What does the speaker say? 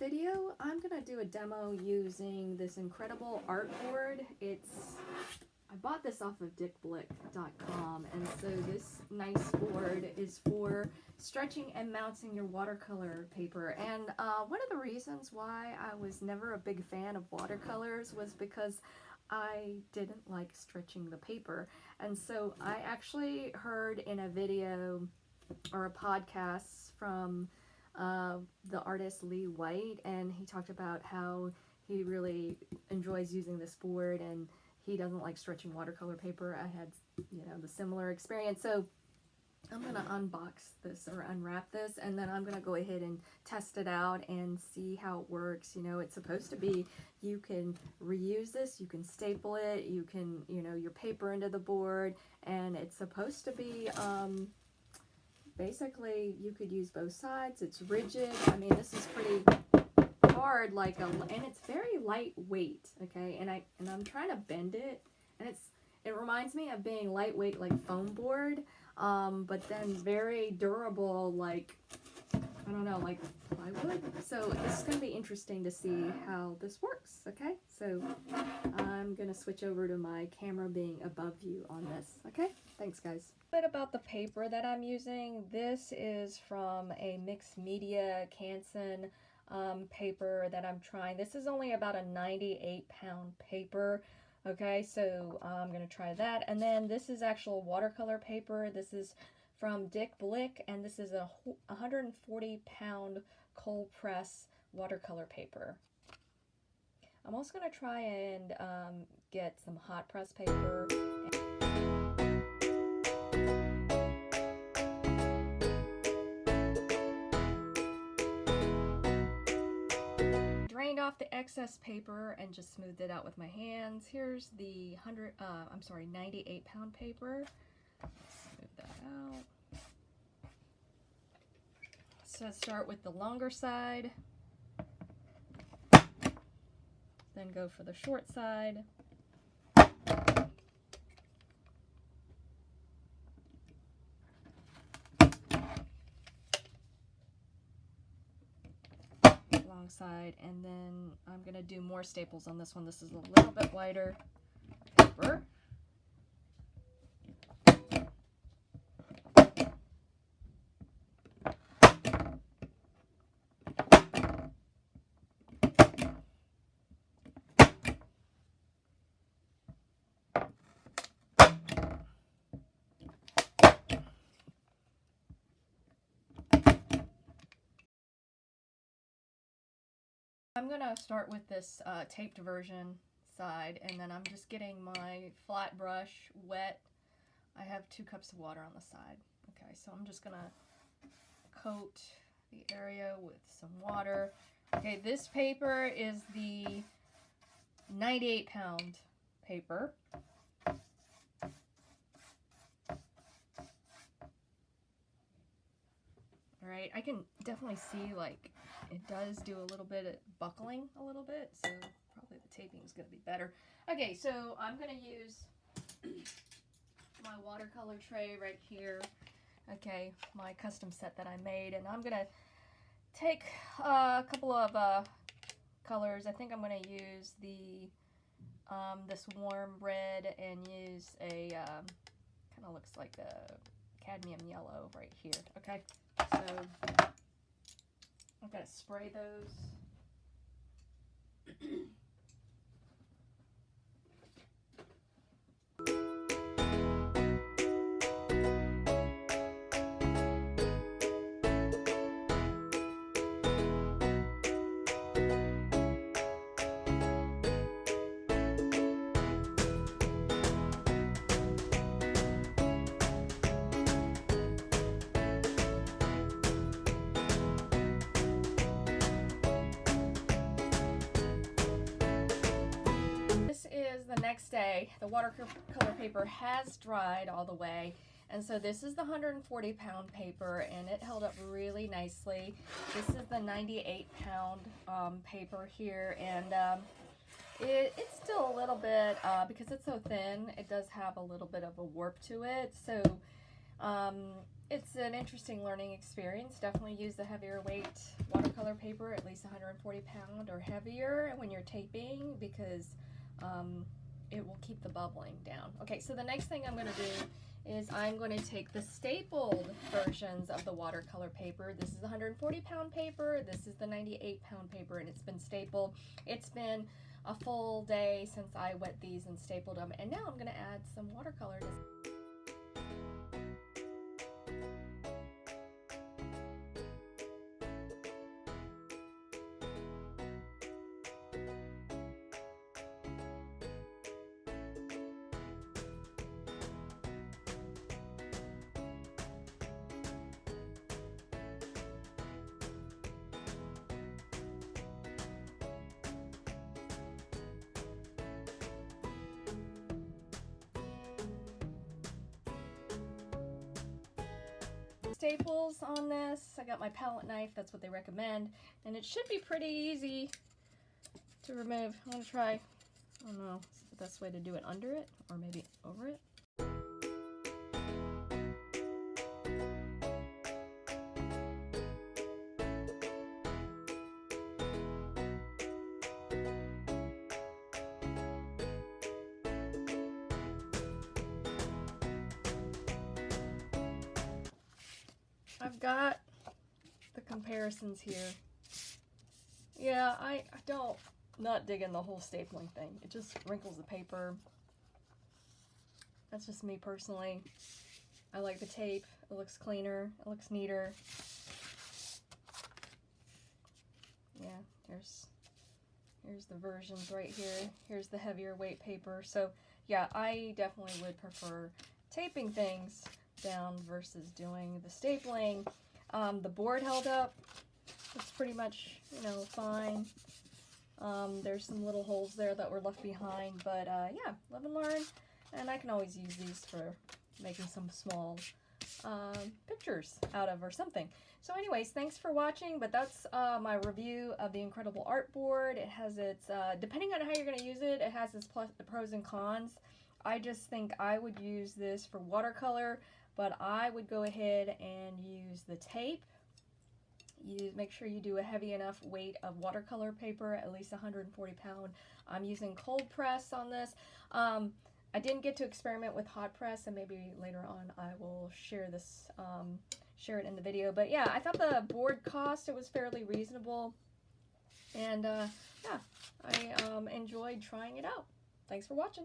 video, I'm gonna do a demo using this incredible artboard. I bought this off of Blick.com, and so this nice board is for stretching and mounting your watercolor paper. And one of the reasons why I was never a big fan of watercolors was because I didn't like stretching the paper. And so I actually heard in a video or a podcast from the artist Lee White, and he talked about how he really enjoys using this board and he doesn't like stretching watercolor paper. I had, the similar experience. So I'm going to unbox this or unwrap this, and then I'm going to go ahead and test it out and see how it works. It's supposed to be, you can reuse this, you can staple it, you can, your paper into the board, and it's supposed to be, basically you could use both sides. It's rigid. I mean, this is pretty hard, and it's very lightweight, okay? And I'm trying to bend it, and it reminds me of being lightweight like foam board, but then very durable, like, I don't know, like plywood. So this is going to be interesting to see how this works, okay? So I'm going to switch over to my camera being above you on this, okay? Thanks, guys. A bit about the paper that I'm using. This is from a mixed media Canson paper that I'm trying. This is only about a 98-pound paper. Okay, so I'm going to try that. And then this is actual watercolor paper. This is from Blick, and this is a 140-pound cold press watercolor paper. I'm also going to try and get some hot press paper. Drained off the excess paper and just smoothed it out with my hands. Here's the 98-pound paper. Let's smooth that out. So start with the longer side, then go for the short side. Long side, and then I'm going to do more staples on this one. This is a little bit wider paper. I'm going to start with this taped version side, and then I'm just getting my flat brush wet. I have 2 cups of water on the side. Okay, so I'm just going to coat the area with some water. Okay, this paper is the 98-pound paper. Alright, I can definitely see, like, it does do a little bit of buckling a little bit, so probably the taping is going to be better. Okay, so I'm going to use my watercolor tray right here. Okay, my custom set that I made, and I'm going to take a couple of colors. I think I'm going to use the this warm red and use a kind of looks like a cadmium yellow right here. Okay, so I'm going to spray those. The next day, the watercolor paper has dried all the way, and so this is the 140-pound paper, and it held up really nicely. This is the 98-pound paper here, and it's still a little bit, because it's so thin, it does have a little bit of a warp to it. So It's an interesting learning experience. Definitely use the heavier weight watercolor paper, at least 140 pound or heavier when you're taping, because it will keep the bubbling down. Okay, so the next thing I'm going to do is I'm going to take the stapled versions of the watercolor paper. This is 140 pound paper, this is the 98 pound paper, and it's been stapled. It's been a full day since I wet these and stapled them, and now I'm going to add some watercolor to staples on this. I got my palette knife, that's what they recommend, and it should be pretty easy to remove. I'm gonna try, I don't know, is the best way to do it under it or maybe over it. I've got the comparisons here. Yeah, I don't, not digging the whole stapling thing. It just wrinkles the paper. That's just me personally. I like the tape. It looks cleaner. It looks neater. Yeah, here's the versions right here. Here's the heavier weight paper. So yeah, I definitely would prefer taping things down versus doing the stapling. The board held up. It's pretty much, you know, fine. There's some little holes there that were left behind, but yeah, live and learn. And I can always use these for making some small pictures out of or something. So anyways, thanks for watching, but that's my review of the Incredible Art Board. It has its, depending on how you're going to use it, it has its pros and cons. I just think I would use this for watercolor, but I would go ahead and use the tape. Make sure you do a heavy enough weight of watercolor paper, at least 140 pound. I'm using cold press on this. I didn't get to experiment with hot press, and maybe later on I will share this, share it in the video. But yeah, I thought the board cost, it was fairly reasonable, and yeah, I enjoyed trying it out. Thanks for watching.